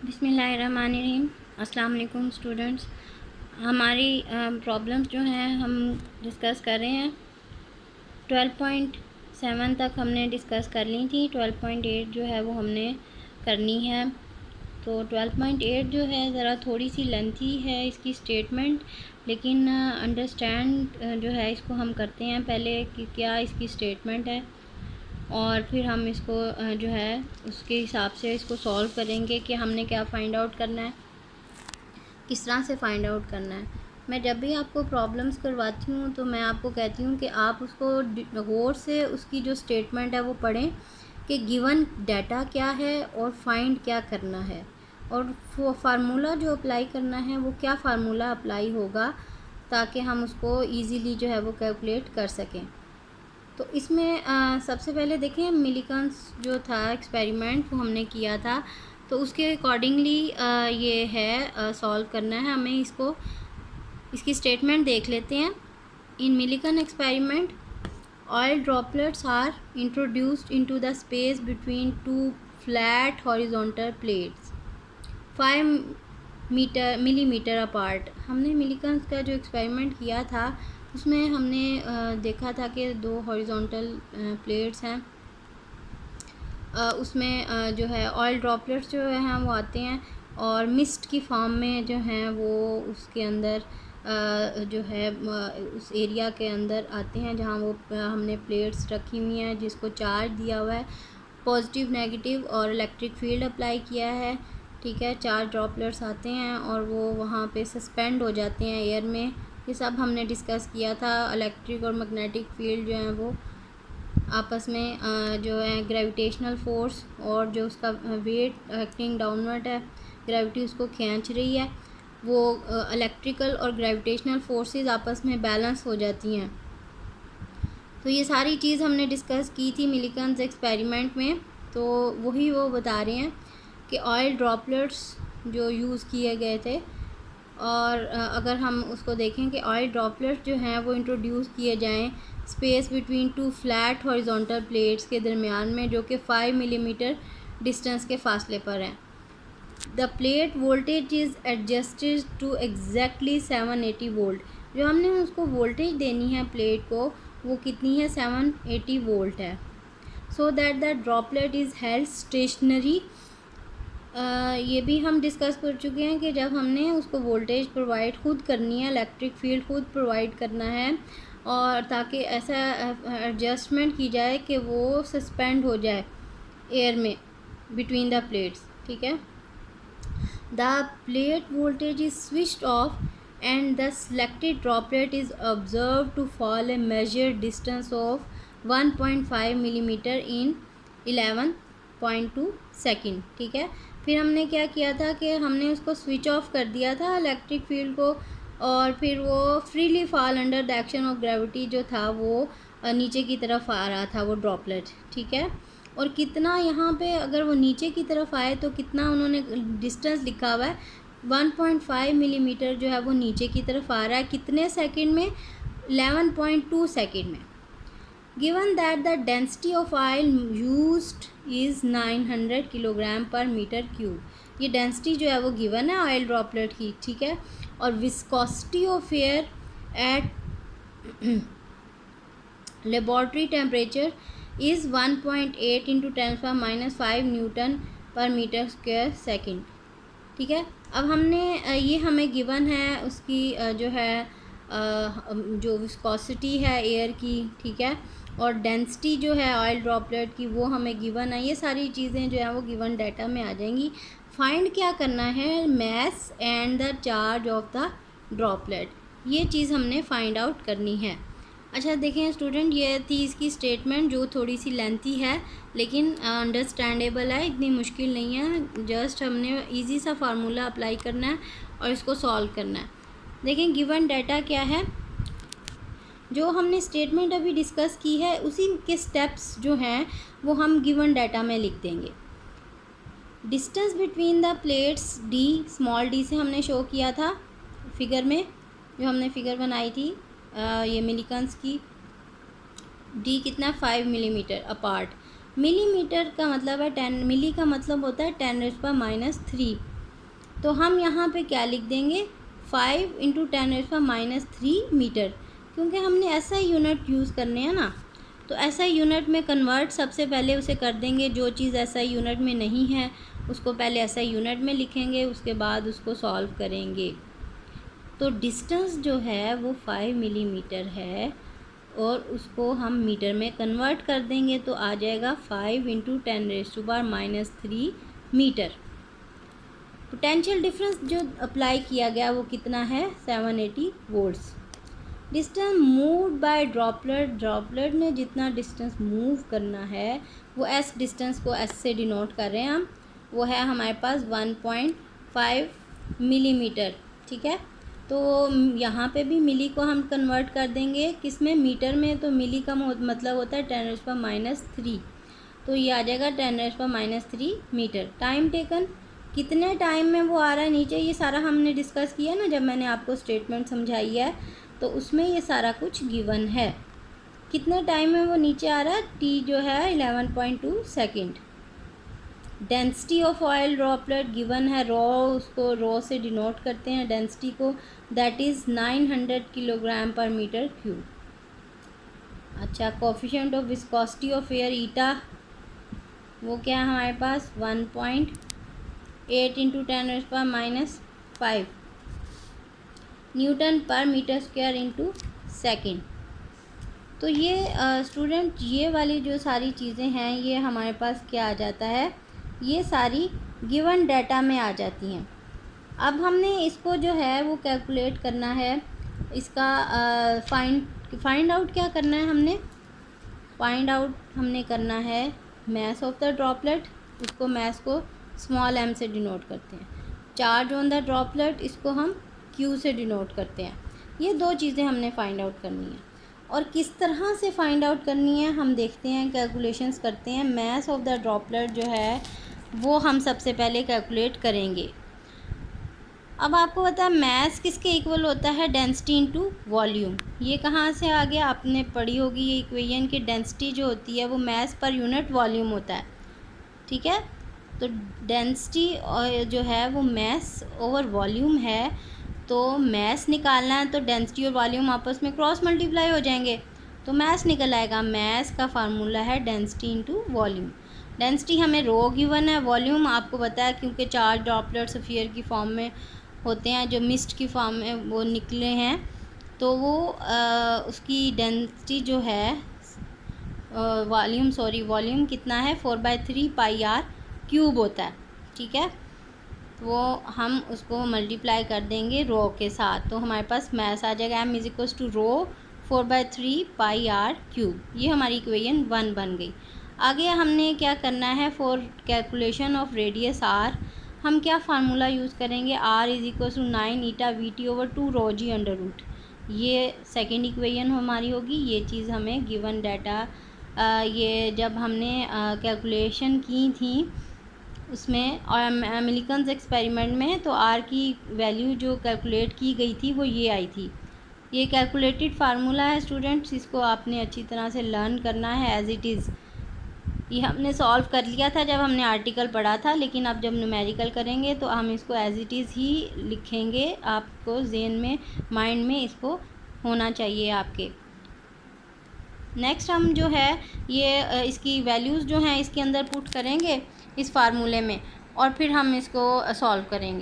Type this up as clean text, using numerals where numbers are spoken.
बिस्मिल्लाहिर्रहमानिर्रहीम। अस्सलाम वालेकुम स्टूडेंट्स। हमारी प्रॉब्लम्स जो हैं हम डिस्कस कर रहे हैं। 12.7 तक हमने डिस्कस कर ली थी। 12.8 जो है वो हमने करनी है। तो 12.8 जो है ज़रा थोड़ी सी लेंथी है इसकी स्टेटमेंट, लेकिन अंडरस्टैंड जो है इसको हम करते हैं पहले कि क्या इसकी स्टेटमेंट है, और फिर हम इसको जो है उसके हिसाब से इसको सॉल्व करेंगे कि हमने क्या फ़ाइंड आउट करना है, किस तरह से फ़ाइंड आउट करना है। मैं जब भी आपको प्रॉब्लम्स करवाती हूँ तो मैं आपको कहती हूँ कि आप उसको गौर से उसकी जो स्टेटमेंट है वो पढ़ें कि गिवन डाटा क्या है और फाइंड क्या करना है, और वो फार्मूला जो अप्लाई करना है वो क्या फार्मूला अप्लाई होगा ताकि हम उसको ईज़िली जो है वो कैलकुलेट कर सकें। तो इसमें सबसे पहले देखें मिलिकन्स जो था एक्सपेरिमेंट वो हमने किया था, तो उसके अकॉर्डिंगली ये है सॉल्व करना है हमें इसको। इसकी स्टेटमेंट देख लेते हैं। In Millikan experiment oil droplets are introduced into the space between two flat horizontal plates 5 millimetre apart. हमने मिलिकन्स का जो एक्सपेरिमेंट किया था उसमें हमने देखा था कि दो हॉरिजॉन्टल प्लेट्स हैं, उसमें जो है ऑयल ड्रॉपलेट्स जो हैं वो आते हैं और मिस्ट की फॉर्म में जो हैं वो उसके अंदर जो है उस एरिया के अंदर आते हैं जहाँ वो हमने प्लेट्स रखी हुई हैं जिसको चार्ज दिया हुआ है, पॉजिटिव नेगेटिव और इलेक्ट्रिक फील्ड अप्लाई किया है। ठीक है, 4 ड्रॉपलेट्स आते हैं और वो वहाँ पे सस्पेंड हो जाते हैं एयर में। ये सब हमने डिस्कस किया था। इलेक्ट्रिक और मैग्नेटिक फील्ड जो है वो आपस में जो है ग्रेविटेशनल फोर्स और जो उसका वेट एक्टिंग डाउनवर्ड है, ग्रेविटी उसको खींच रही है, वो इलेक्ट्रिकल और ग्रेविटेशनल फोर्सेस आपस में बैलेंस हो जाती हैं। तो ये सारी चीज़ हमने डिस्कस की थी मिलिकन्स एक्सपेरिमेंट में। तो वही वो बता रहे हैं कि ऑयल ड्रॉपलेट्स जो यूज़ किए गए थे, और अगर हम उसको देखें कि ऑयल ड्रॉपलेट्स जो हैं वो इंट्रोड्यूस किए जाएं space between two flat horizontal plates के दरमियान में, जो कि 5 मिलीमीटर डिस्टेंस के फासले पर हैं। The plate voltage is adjusted to exactly 780 volt. जो हमने उसको वोल्टेज देनी है प्लेट को वो कितनी है, 780 वोल्ट है। So that the droplet is held stationary. ये भी हम डिस्कस कर चुके हैं कि जब हमने उसको वोल्टेज प्रोवाइड खुद करनी है, इलेक्ट्रिक फील्ड खुद प्रोवाइड करना है, और ताकि ऐसा एडजस्टमेंट की जाए कि वो सस्पेंड हो जाए एयर में बिटवीन द प्लेट्स। ठीक है, the plate voltage is switched off and the selected droplet is observed to fall a measured distance of 1.5 millimetre in 11.2 second. ठीक है, फिर हमने क्या किया था कि हमने उसको स्विच ऑफ कर दिया था इलेक्ट्रिक फील्ड को, और फिर वो freely fall under the action of gravity जो था वो नीचे की तरफ आ रहा था वो ड्रॉपलेट। ठीक है, और कितना यहाँ पे अगर वो नीचे की तरफ आए तो कितना उन्होंने डिस्टेंस लिखा हुआ है, 1.5 मिलीमीटर जो है वो नीचे की तरफ आ रहा है। कितने सेकंड में, 11.2 सेकंड में। Given that the density of oil used is 900 kilogram per metre cube. ये डेंसिटी जो है वो गिवन है ऑयल ड्रॉपलेट की। ठीक है, और viscosity of air at laboratory temperature is 1.8 into 10⁻⁻5 Newton per metre square second. ठीक है, अब हमने ये हमें गिवन है उसकी जो है जो विस्कोसिटी है एयर की। ठीक है, और डेंसिटी जो है ऑयल ड्रॉपलेट की वो हमें गिवन है। ये सारी चीज़ें जो है वो गिवन डाटा में आ जाएंगी। फाइंड क्या करना है, mass and the charge of the droplet, ये चीज़ हमने फाइंड आउट करनी है। अच्छा देखें स्टूडेंट, ये थी इसकी स्टेटमेंट जो थोड़ी सी लेंथी है लेकिन अंडरस्टैंडेबल है, इतनी मुश्किल नहीं है। जस्ट हमने इजी सा फार्मूला अप्लाई करना है और इसको सॉल्व करना है। देखें गिवन डाटा क्या है, जो हमने स्टेटमेंट अभी डिस्कस की है उसी के स्टेप्स जो हैं वो हम गिवन डाटा में लिख देंगे। Distance between the plates D, small D से हमने शो किया था फिगर में, जो हमने फिगर बनाई थी ये मिलिकन्स की। डी कितना, 5 मिलीमीटर अपार्ट। मिलीमीटर का मतलब है 10, मिली का मतलब होता है 10⁻³ तो हम यहाँ पे क्या लिख देंगे 5 × 10⁻³ मीटर, क्योंकि हमने ऐसा यूनिट यूज़ करने हैं ना। तो ऐसा यूनिट में कन्वर्ट सबसे पहले उसे कर देंगे। जो चीज़ ऐसा यूनिट में नहीं है उसको पहले ऐसा यूनिट में लिखेंगे, उसके बाद उसको सॉल्व करेंगे। तो डिस्टेंस जो है वो 5 मिलीमीटर है और उसको हम मीटर में कन्वर्ट कर देंगे तो आ जाएगा 5 × 10⁻³ मीटर। पोटेंशियल डिफरेंस जो अप्लाई किया गया वो कितना है 780 volts. Distance moved by droplet ने जितना डिस्टेंस मूव करना है वो एस डिस्टेंस को एस से डिनोट कर रहे हैं हम, वो है हमारे पास 1.5 मिलीमीटर। ठीक है, तो यहाँ पे भी मिली को हम कन्वर्ट कर देंगे किस में, मीटर में। तो मिली का मतलब होता है 10⁻³ तो ये आ जाएगा 10⁻³ मीटर। टाइम टेकन कितने टाइम में वो आ रहा है नीचे, ये सारा हमने डिस्कस किया ना जब मैंने आपको स्टेटमेंट समझाई है, तो उसमें ये सारा कुछ गिवन है। कितने टाइम में वो नीचे आ रहा है, टी जो है 11.2 second. Density of oil droplet given है, रॉ, उसको रॉ से डिनोट करते हैं डेंसिटी को, that is 900 kilogram per metre cube. अच्छा, coefficient of viscosity of air eta, वो क्या है हमारे पास 1.8 × 10⁻⁵ newton per metre square into second. तो ये स्टूडेंट ये वाली जो सारी चीज़ें हैं ये हमारे पास क्या आ जाता है, ये सारी गिवन डाटा में आ जाती हैं। अब हमने इसको जो है वो कैलकुलेट करना है, इसका फाइंड आउट क्या करना है, हमने करना है मास ऑफ द ड्रॉपलेट। उसको मास को स्मॉल m से डिनोट करते हैं। चार्ज ऑन द ड्रॉपलेट इसको हम q से डिनोट करते हैं। ये दो चीज़ें हमने फाइंड आउट करनी है, और किस तरह से फाइंड आउट करनी है हम देखते हैं, कैलकुलेशंस करते हैं। मास ऑफ द ड्रॉपलेट जो है वो हम सबसे पहले कैलकुलेट करेंगे। अब आपको पता है मास किसके इक्वल होता है, डेंसिटी इनटू वॉल्यूम। ये कहाँ से आ गया, आपने पढ़ी होगी ये इक्वेशन कि डेंसिटी जो होती है वो मास पर यूनिट वॉल्यूम होता है। ठीक है, तो डेंसिटी जो है वो मास ओवर वॉल्यूम है, तो मास निकालना है तो डेंसिटी और वॉल्यूम आपस में क्रॉस मल्टीप्लाई हो जाएंगे तो मास निकल आएगा। मास का फार्मूला है डेंसिटी इनटू वॉल्यूम। डेंसिटी हमें रो गिवन है, वॉल्यूम आपको पता है क्योंकि चार ड्रॉपलेट सफियर की फॉर्म में होते हैं, जो मिस्ट की फॉर्म में वो निकले हैं, तो वो उसकी डेंसिटी जो है वॉल्यूम कितना है 4/3 πr³ होता है। ठीक है, वो हम उसको मल्टीप्लाई कर देंगे रो के साथ, तो हमारे पास मास आ जाएगा m = रो 4/3 πr³। ये हमारी इक्वेशन 1 बन गई। आगे हमने क्या करना है, for calculation of radius r हम क्या फार्मूला यूज़ करेंगे, r = 9 η/VT/2 ρg²। ये सेकेंड इक्वेशन हमारी होगी। ये चीज़ हमें गिवन डाटा ये जब हमने कैलकुलेशन की थी उसमें और मिल्किन्स एक्सपेरिमेंट में, तो आर की वैल्यू जो कैलकुलेट की गई थी वो ये आई थी। ये कैलकुलेटेड फार्मूला है स्टूडेंट्स, इसको आपने अच्छी तरह से लर्न करना है एज इट इज़। ये हमने सॉल्व कर लिया था जब हमने आर्टिकल पढ़ा था, लेकिन अब जब न्यूमेरिकल करेंगे तो हम इसको एज इट इज़ ही लिखेंगे। आपको ज़हन में माइंड में इसको होना चाहिए आपके। नेक्स्ट हम जो है ये इसकी वैल्यूज़ जो हैं इसके अंदर पुट करेंगे इस फार्मूले में, और फिर हम इसको सॉल्व करेंगे।